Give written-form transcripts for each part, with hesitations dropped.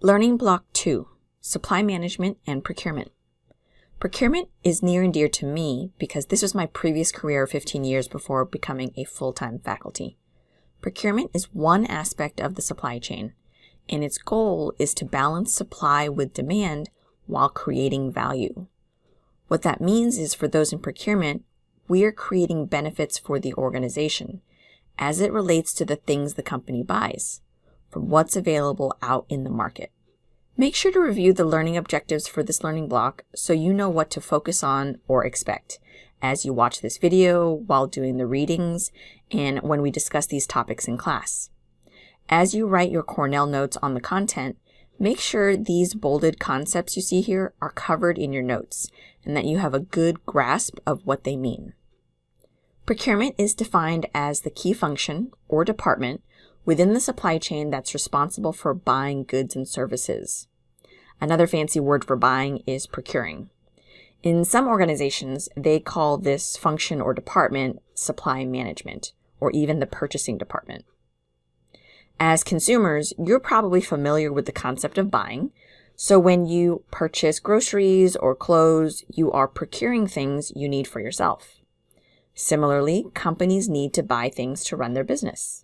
Learning Block 2, Supply Management and Procurement. Procurement is near and dear to me because this was my previous career of 15 years before becoming a full-time faculty. Procurement is one aspect of the supply chain, and its goal is to balance supply with demand while creating value. What that means is for those in procurement, we are creating benefits for the organization as it relates to the things the company buys, from what's available out in the market. Make sure to review the learning objectives for this learning block so you know what to focus on or expect as you watch this video, while doing the readings, and when we discuss these topics in class. As you write your Cornell notes on the content, make sure these bolded concepts you see here are covered in your notes and that you have a good grasp of what they mean. Procurement is defined as the key function or department within the supply chain that's responsible for buying goods and services. Another fancy word for buying is procuring. In some organizations, they call this function or department supply management, or even the purchasing department. As consumers, you're probably familiar with the concept of buying, so when you purchase groceries or clothes, you are procuring things you need for yourself. Similarly, companies need to buy things to run their business.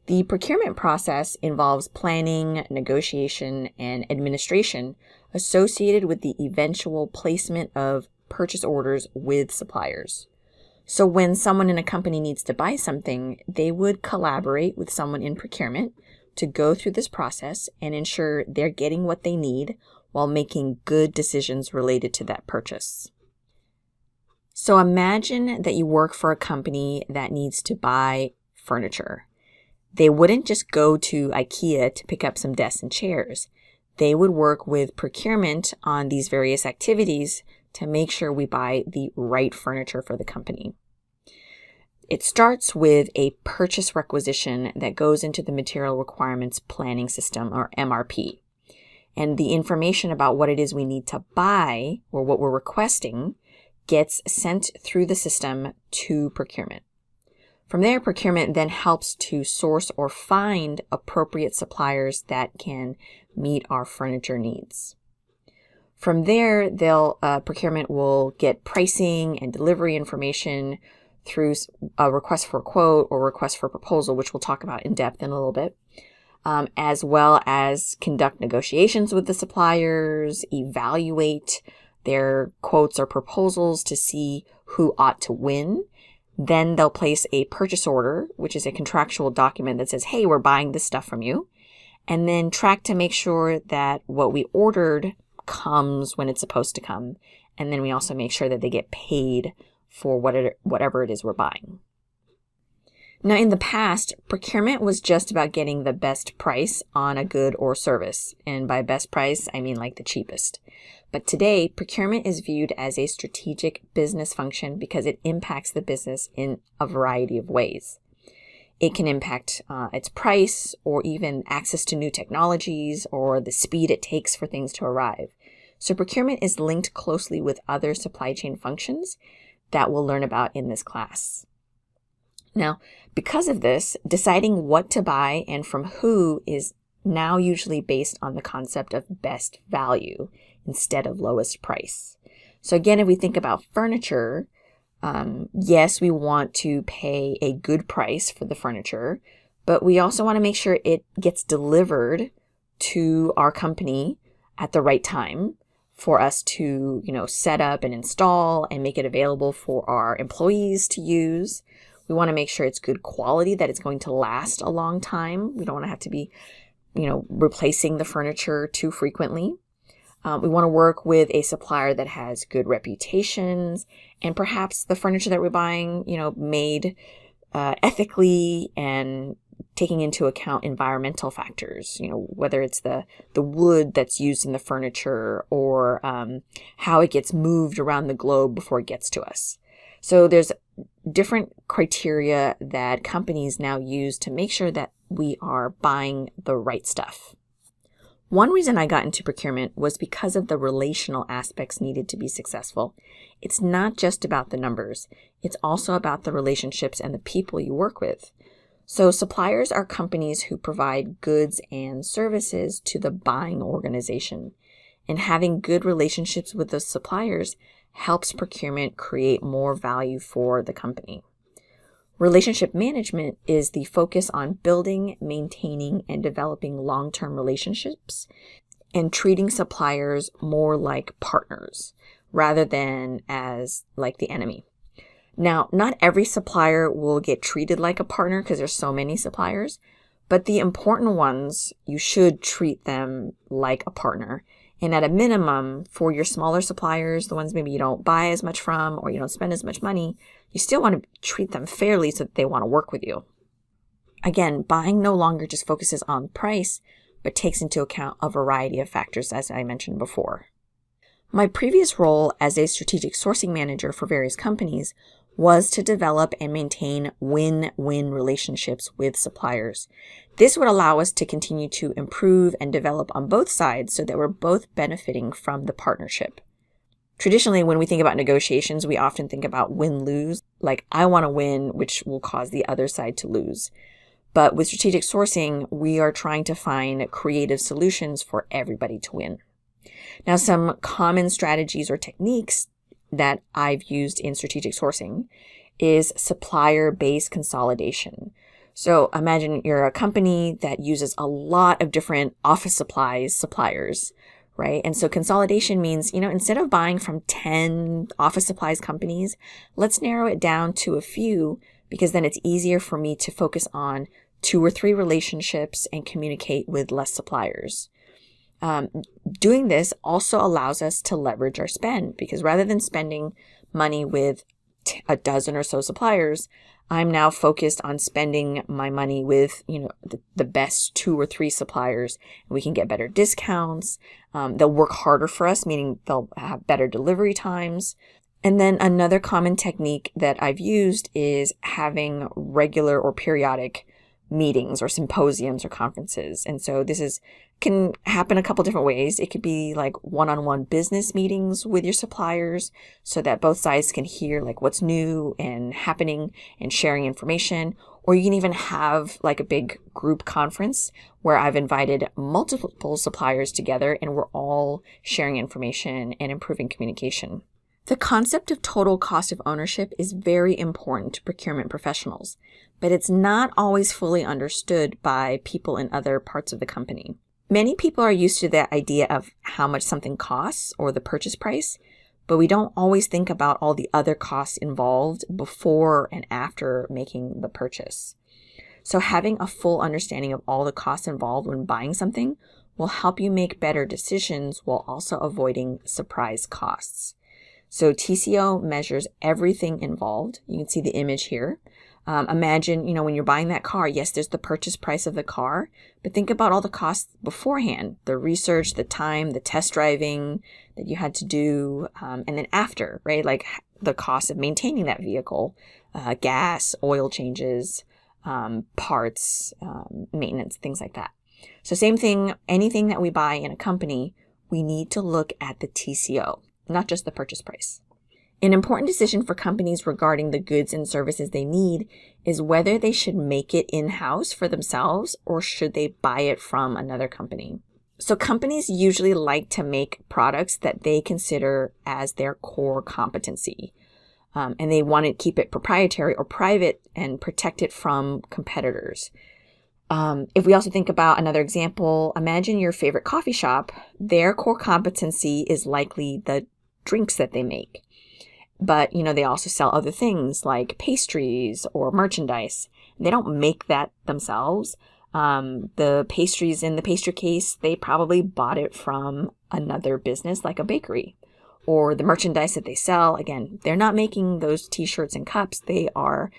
The procurement process involves planning, negotiation, and administration associated with the eventual placement of purchase orders with suppliers. So when someone in a company needs to buy something, they would collaborate with someone in procurement to go through this process and ensure they're getting what they need while making good decisions related to that purchase. So imagine that you work for a company that needs to buy furniture. They wouldn't just go to IKEA to pick up some desks and chairs. They would work with procurement on these various activities to make sure we buy the right furniture for the company. It starts with a purchase requisition that goes into the Material Requirements Planning System, or MRP. And the information about what it is we need to buy, or what we're requesting, gets sent through the system to procurement. From there, procurement then helps to source or find appropriate suppliers that can meet our furniture needs. From there, procurement will get pricing and delivery information through a request for a quote or request for proposal, which we'll talk about in depth in a little bit, as well as conduct negotiations with the suppliers, evaluate their quotes or proposals to see who ought to win. Then they'll place a purchase order, which is a contractual document that says, hey, we're buying this stuff from you, and then track to make sure that what we ordered comes when it's supposed to come. And then we also make sure that they get paid for whatever it is we're buying. Now, in the past, procurement was just about getting the best price on a good or service. And by best price, I mean like the cheapest. But today, procurement is viewed as a strategic business function because it impacts the business in a variety of ways. It can impact its price, or even access to new technologies, or the speed it takes for things to arrive. So procurement is linked closely with other supply chain functions that we'll learn about in this class. Now, because of this, deciding what to buy and from who is now usually based on the concept of best value instead of lowest price. So again, if we think about furniture, yes, we want to pay a good price for the furniture, but we also want to make sure it gets delivered to our company at the right time for us to, set up and install and make it available for our employees to use. We want to make sure it's good quality, that it's going to last a long time. We don't want to have to be, replacing the furniture too frequently. We want to work with a supplier that has good reputations, and perhaps the furniture that we're buying, made ethically and taking into account environmental factors, whether it's the wood that's used in the furniture, or how it gets moved around the globe before it gets to us. So there's different criteria that companies now use to make sure that we are buying the right stuff. One reason I got into procurement was because of the relational aspects needed to be successful. It's not just about the numbers. It's also about the relationships and the people you work with. So suppliers are companies who provide goods and services to the buying organization. And having good relationships with those suppliers helps procurement create more value for the company. Relationship management is the focus on building, maintaining, and developing long-term relationships and treating suppliers more like partners rather than as like the enemy. Now, not every supplier will get treated like a partner because there's so many suppliers, but the important ones, you should treat them like a partner. And at a minimum, for your smaller suppliers, the ones maybe you don't buy as much from or you don't spend as much money, you still want to treat them fairly so that they want to work with you. Again, buying no longer just focuses on price, but takes into account a variety of factors, as I mentioned before. My previous role as a strategic sourcing manager for various companies was to develop and maintain win-win relationships with suppliers. This would allow us to continue to improve and develop on both sides so that we're both benefiting from the partnership. Traditionally, when we think about negotiations, we often think about win-lose, like I want to win, which will cause the other side to lose. But with strategic sourcing, we are trying to find creative solutions for everybody to win. Now, some common strategies or techniques that I've used in strategic sourcing is supplier-based consolidation. So imagine you're a company that uses a lot of different office suppliers, right? And so consolidation means, instead of buying from 10 office supplies companies, let's narrow it down to a few because then it's easier for me to focus on 2 or 3 relationships and communicate with less suppliers. Doing this also allows us to leverage our spend because rather than spending money with a dozen or so suppliers, I'm now focused on spending my money with, the best 2 or 3 suppliers. We can get better discounts. They'll work harder for us, meaning they'll have better delivery times. And then another common technique that I've used is having regular or periodic meetings or symposiums or conferences. And so this can happen a couple different ways. It could be like one-on-one business meetings with your suppliers so that both sides can hear like what's new and happening and sharing information. Or you can even have like a big group conference where I've invited multiple suppliers together and we're all sharing information and improving communication. The concept of total cost of ownership is very important to procurement professionals, but it's not always fully understood by people in other parts of the company. Many people are used to the idea of how much something costs or the purchase price, but we don't always think about all the other costs involved before and after making the purchase. So having a full understanding of all the costs involved when buying something will help you make better decisions while also avoiding surprise costs. So TCO measures everything involved. You can see the image here. Imagine, when you're buying that car, yes, there's the purchase price of the car, but think about all the costs beforehand, the research, the time, the test driving that you had to do, and then after, right? Like the cost of maintaining that vehicle, gas, oil changes, parts, maintenance, things like that. So same thing, anything that we buy in a company, we need to look at the TCO, not just the purchase price. An important decision for companies regarding the goods and services they need is whether they should make it in-house for themselves or should they buy it from another company. So companies usually like to make products that they consider as their core competency. And they want to keep it proprietary or private and protect it from competitors. If we also think about another example, imagine your favorite coffee shop. Their core competency is likely the drinks that they make. But, they also sell other things like pastries or merchandise. They don't make that themselves. The pastries in the pastry case, they probably bought it from another business like a bakery. Or the merchandise that they sell, again, they're not making those t-shirts and cups. They are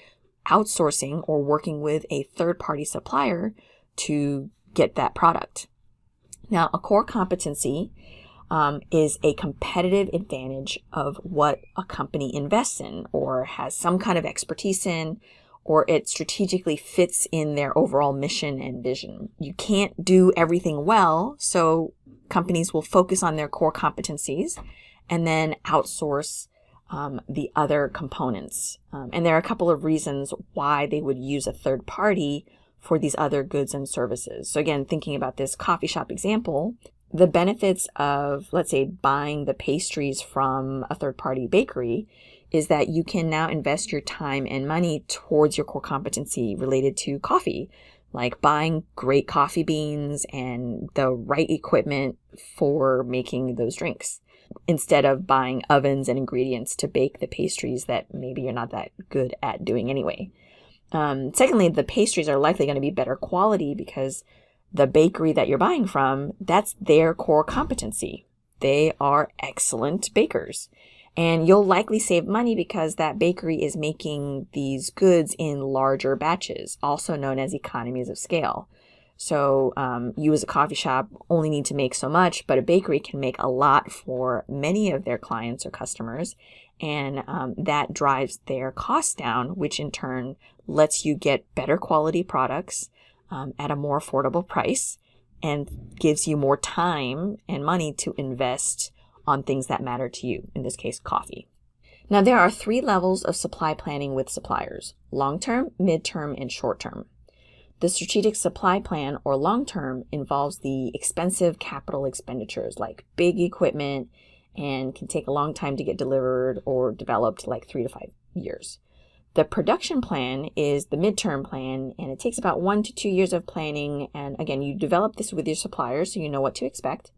outsourcing or working with a third-party supplier to get that product. Now, a core competency is a competitive advantage of what a company invests in or has some kind of expertise in, or it strategically fits in their overall mission and vision. You can't do everything well, so companies will focus on their core competencies and then outsource the other components. And there are a couple of reasons why they would use a third party for these other goods and services. So again, thinking about this coffee shop example, the benefits of, let's say, buying the pastries from a third party bakery is that you can now invest your time and money towards your core competency related to coffee, like buying great coffee beans and the right equipment for making those drinks, instead of buying ovens and ingredients to bake the pastries that maybe you're not that good at doing anyway. Secondly, the pastries are likely going to be better quality because the bakery that you're buying from, that's their core competency. They are excellent bakers. And you'll likely save money because that bakery is making these goods in larger batches, also known as economies of scale. So you as a coffee shop only need to make so much, but a bakery can make a lot for many of their clients or customers. And that drives their costs down, which in turn lets you get better quality products at a more affordable price and gives you more time and money to invest on things that matter to you, in this case, coffee. Now, there are 3 levels of supply planning with suppliers: long-term, mid-term, and short-term. The strategic supply plan, or long-term, involves the expensive capital expenditures like big equipment and can take a long time to get delivered or developed, like 3 to 5 years. The production plan is the midterm plan, and it takes about 1 to 2 years of planning. And again, you develop this with your suppliers so you know what to expect.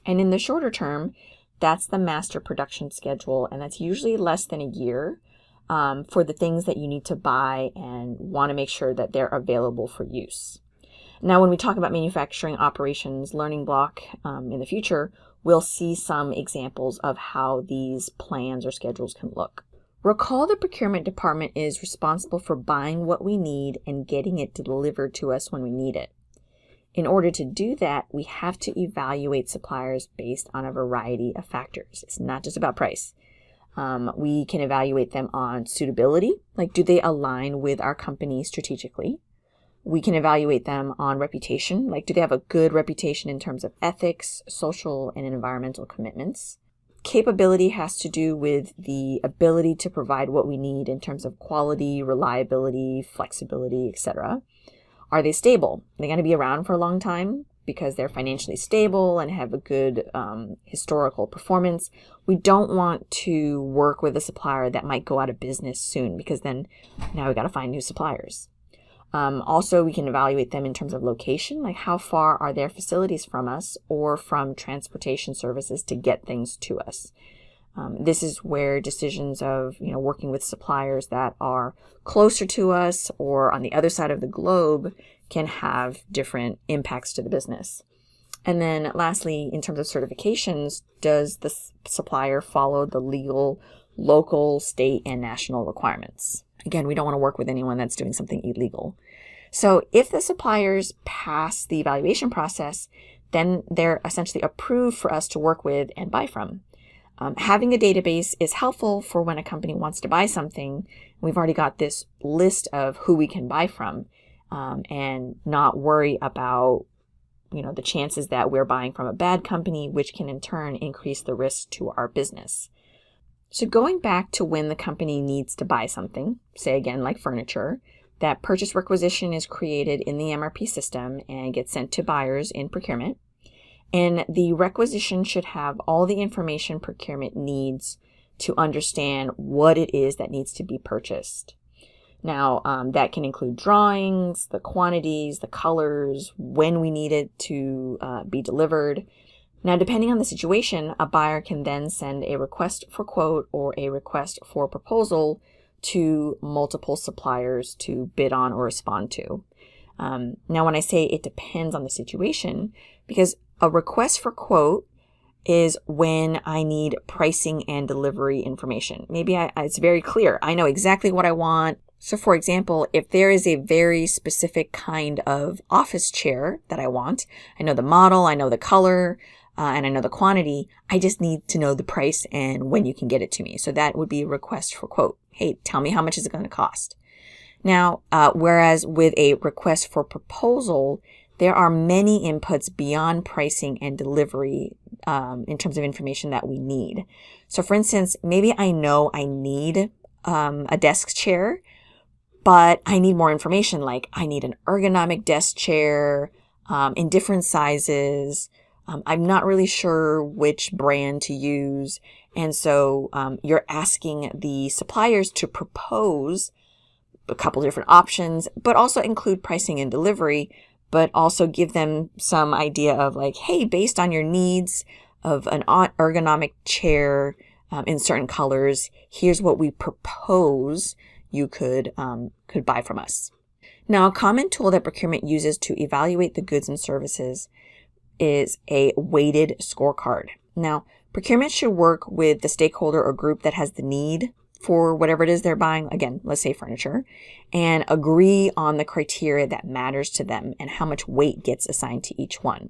And in the shorter term, that's the master production schedule, and that's usually less than a year for the things that you need to buy and want to make sure that they're available for use. Now, when we talk about manufacturing operations learning block in the future, we'll see some examples of how these plans or schedules can look. Recall the procurement department is responsible for buying what we need and getting it delivered to us when we need it. In order to do that, we have to evaluate suppliers based on a variety of factors. It's not just about price. We can evaluate them on suitability, like do they align with our company strategically? We can evaluate them on reputation, like do they have a good reputation in terms of ethics, social, and environmental commitments? Capability has to do with the ability to provide what we need in terms of quality, reliability, flexibility, etc. Are they stable? Are they going to be around for a long time because they're financially stable and have a good historical performance? We don't want to work with a supplier that might go out of business soon, because then now we've got to find new suppliers. Also, we can evaluate them in terms of location, like how far are their facilities from us or from transportation services to get things to us. This is where decisions of working with suppliers that are closer to us or on the other side of the globe can have different impacts to the business. And then lastly, in terms of certifications, does the supplier follow the legal, local, state, and national requirements? Again, we don't want to work with anyone that's doing something illegal. So if the suppliers pass the evaluation process, then they're essentially approved for us to work with and buy from. Having a database is helpful for when a company wants to buy something. We've already got this list of who we can buy from, and not worry about the chances that we're buying from a bad company, which can in turn increase the risk to our business. So going back to when the company needs to buy something, say again like furniture, that purchase requisition is created in the MRP system and gets sent to buyers in procurement. And the requisition should have all the information procurement needs to understand what it is that needs to be purchased. Now, that can include drawings, the quantities, the colors, when we need it to be delivered. Now, depending on the situation, a buyer can then send a request for quote or a request for proposal to multiple suppliers to bid on or respond to. Now, when I say it depends on the situation, because a request for quote is when I need pricing and delivery information. Maybe it's very clear. I know exactly what I want. So for example, if there is a very specific kind of office chair that I want, I know the model, I know the color, and I know the quantity. I just need to know the price and when you can get it to me. So that would be a request for quote. Hey, tell me how much is it going to cost? Now, whereas with a request for proposal, there are many inputs beyond pricing and delivery in terms of information that we need. So for instance, maybe I know I need a desk chair, but I need more information, like I need an ergonomic desk chair in different sizes. I'm not really sure which brand to use. And so you're asking the suppliers to propose a couple different options, but also include pricing and delivery, but also give them some idea of like, hey, based on your needs of an ergonomic chair in certain colors, here's what we propose you could buy from us. Now, a common tool that procurement uses to evaluate the goods and services is a weighted scorecard. Now, procurement should work with the stakeholder or group that has the need for whatever it is they're buying, again, let's say furniture, and agree on the criteria that matters to them and how much weight gets assigned to each one.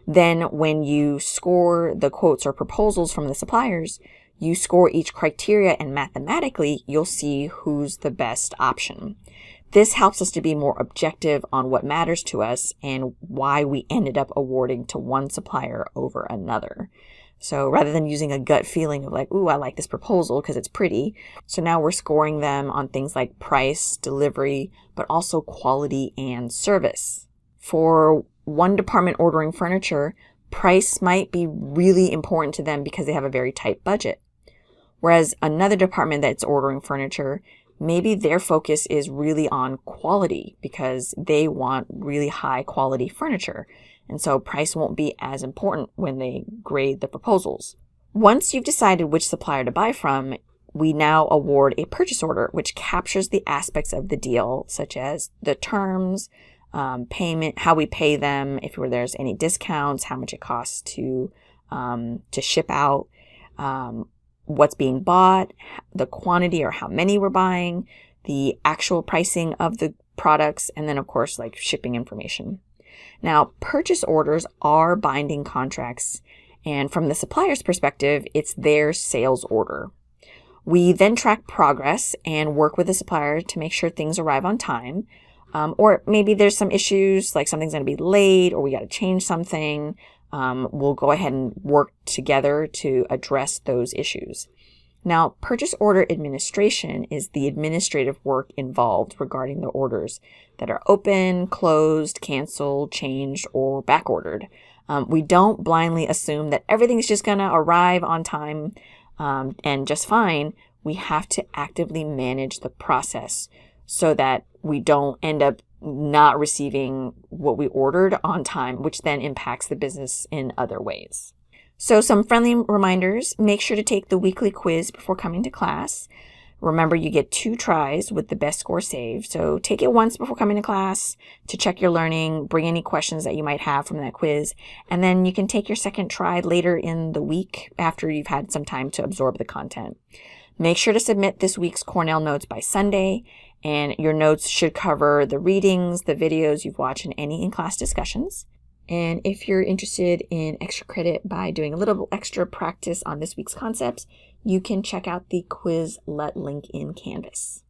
Then when you score the quotes or proposals from the suppliers, you score each criteria and mathematically you'll see who's the best option. This helps us to be more objective on what matters to us and why we ended up awarding to one supplier over another. So rather than using a gut feeling of like, ooh, I like this proposal because it's pretty. So now we're scoring them on things like price, delivery, but also quality and service. For one department ordering furniture, price might be really important to them because they have a very tight budget. Whereas another department that's ordering furniture, maybe their focus is really on quality because they want really high quality furniture. And so price won't be as important when they grade the proposals. Once you've decided which supplier to buy from, we now award a purchase order, which captures the aspects of the deal, such as the terms, payment, how we pay them, if there's any discounts, how much it costs to ship out, what's being bought, the quantity or how many we're buying, the actual pricing of the products, and then of course like shipping information. Now, purchase orders are binding contracts, and from the supplier's perspective, it's their sales order. We then track progress and work with the supplier to make sure things arrive on time, or maybe there's some issues, like something's going to be late or we got to change something. We'll go ahead and work together to address those issues. Now, purchase order administration is the administrative work involved regarding the orders that are open, closed, canceled, changed, or back ordered. We don't blindly assume that everything's just going to arrive on time and just fine. We have to actively manage the process so that we don't end up not receiving what we ordered on time, which then impacts the business in other ways. So some friendly reminders: make sure to take the weekly quiz before coming to class. Remember, you get 2 tries with the best score saved. So take it once before coming to class to check your learning, bring any questions that you might have from that quiz, and then you can take your second try later in the week after you've had some time to absorb the content. Make sure to submit this week's Cornell notes by Sunday, and your notes should cover the readings, the videos you've watched, and any in-class discussions. And if you're interested in extra credit by doing a little extra practice on this week's concepts, you can check out the Quizlet link in Canvas.